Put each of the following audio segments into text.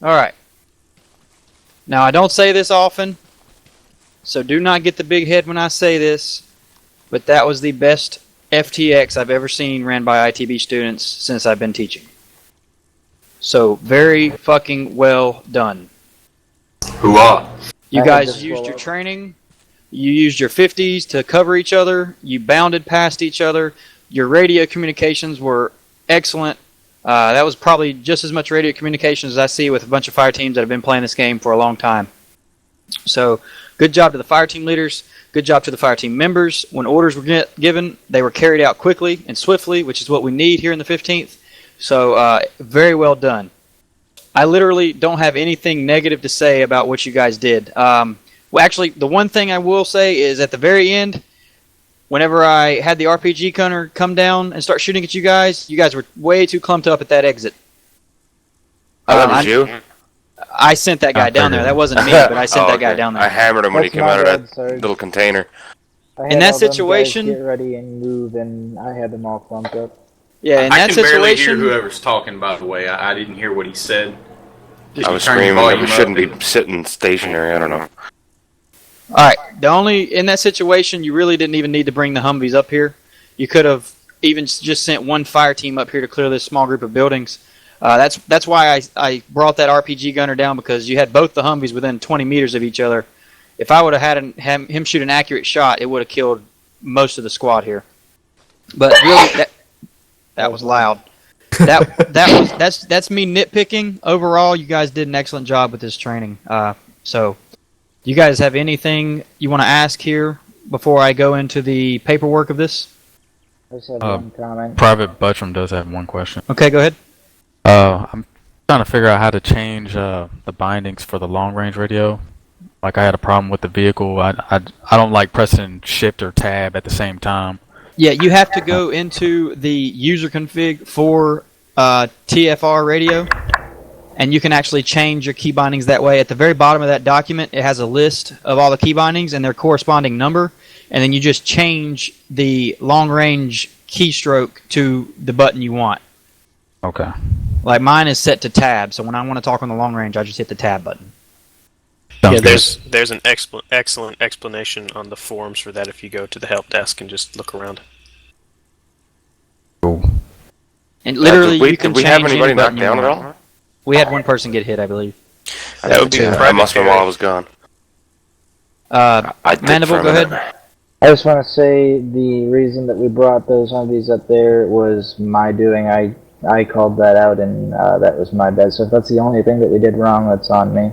All right. Now, I don't say this often, so do not get the big head when I say this, but that was the best FTX I've ever seen ran by ITB students since I've been teaching. So, very fucking well done. Hooah. You guys used your training. You used your 50s to cover each other. You bounded past each other. Your radio communications were excellent. That was probably just as much radio communications as I see with a bunch of fire teams that have been playing this game for a long time. So, good job to the fire team leaders. Good job to the fire team members. When orders were given, they were carried out quickly and swiftly, which is what we need here in the 15th. So, very well done. I literally don't have anything negative to say about what you guys did. Well, actually, the one thing I will say is at the very end, whenever I had the RPG gunner come down and start shooting at you guys were way too clumped up at that exit. That was you? I sent that guy down there. That wasn't me, but I sent that guy down there. I hammered him when he came out of that little container. In that situation, get ready and move, and I had them all clumped up. Yeah, in that situation, I can barely hear whoever's talking. By the way, I didn't hear what he said. I was screaming that we shouldn't be sitting stationary. I don't know. Alright, in that situation, you really didn't even need to bring the Humvees up here. You could have even just sent one fire team up here to clear this small group of buildings. That's why I brought that RPG gunner down, because you had both the Humvees within 20 meters of each other. If I would have had him shoot an accurate shot, it would have killed most of the squad here. But really, that was loud. That's me nitpicking. Overall, you guys did an excellent job with this training. So, you guys have anything you want to ask here before I go into the paperwork of this? I just have one comment. Private Buttram does have one question. Okay, go ahead. I'm trying to figure out how to change the bindings for the long-range radio. Like, I had a problem with the vehicle. I don't like pressing shift or tab at the same time. Yeah, you have to go into the user config for TFR radio, and you can actually change your key bindings that way. At the very bottom of that document, it has a list of all the key bindings and their corresponding number, and then you just change the long-range keystroke to the button you want. Okay. Like, mine is set to tab, so when I want to talk on the long range, I just hit the tab button. Yeah, there's an excellent explanation on the forums for that if you go to the help desk and just look around. Cool. And literally, you can did we change have anybody any button knocked down at all? We had one person get hit, I believe. That would be That must have been while I was gone. Mandible, go ahead. I just want to say the reason that we brought those Humvees up there was my doing. I called that out, and that was my bad. So if that's the only thing that we did wrong, that's on me.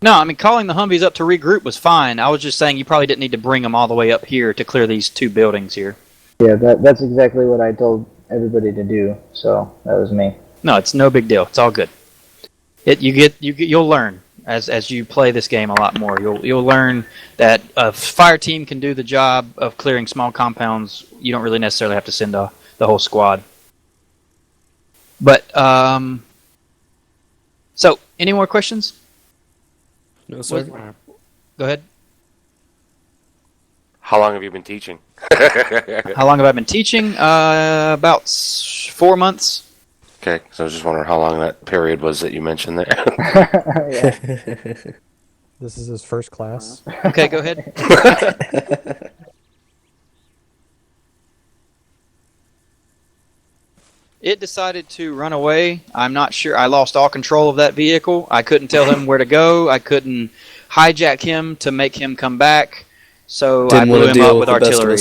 No, I mean, calling the Humvees up to regroup was fine. I was just saying you probably didn't need to bring them all the way up here to clear these two buildings here. Yeah, that's exactly what I told everybody to do, so that was me. No, it's no big deal. It's all good. You'll learn as you play this game a lot more. You'll learn that a fire team can do the job of clearing small compounds. You don't really necessarily have to send the whole squad. But so any more questions? No, sir. Go ahead. How long have you been teaching? How long have I been teaching? About 4 months. Okay, so I was just wondering how long that period was that you mentioned there. This is his first class. Okay, go ahead. It decided to run away. I'm not sure. I lost all control of that vehicle. I couldn't tell him where to go. I couldn't hijack him to make him come back. So I blew him up with artillery.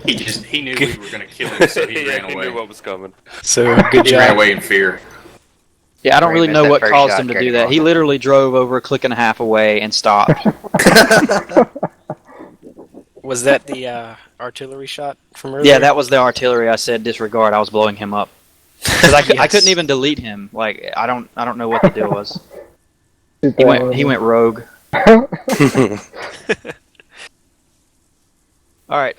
He knew we were going to kill him, so he ran away. He knew what was coming. So good He job. ran away in fear. Yeah, I don't really know that what first caused shot, him to Gary do that. He Walker. literally drove over a click and a half away and stopped. Was that the artillery shot from earlier? Yeah, that was the artillery. I said disregard. I was blowing him up because I couldn't even delete him. Like I don't know what the deal was. He went rogue. All right.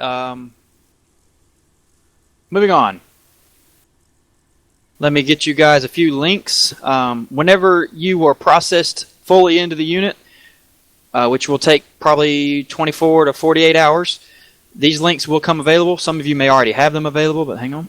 Moving on. Let me get you guys a few links. Whenever you are processed fully into the unit, which will take probably 24 to 48 hours, these links will come available. Some of you may already have them available, but hang on.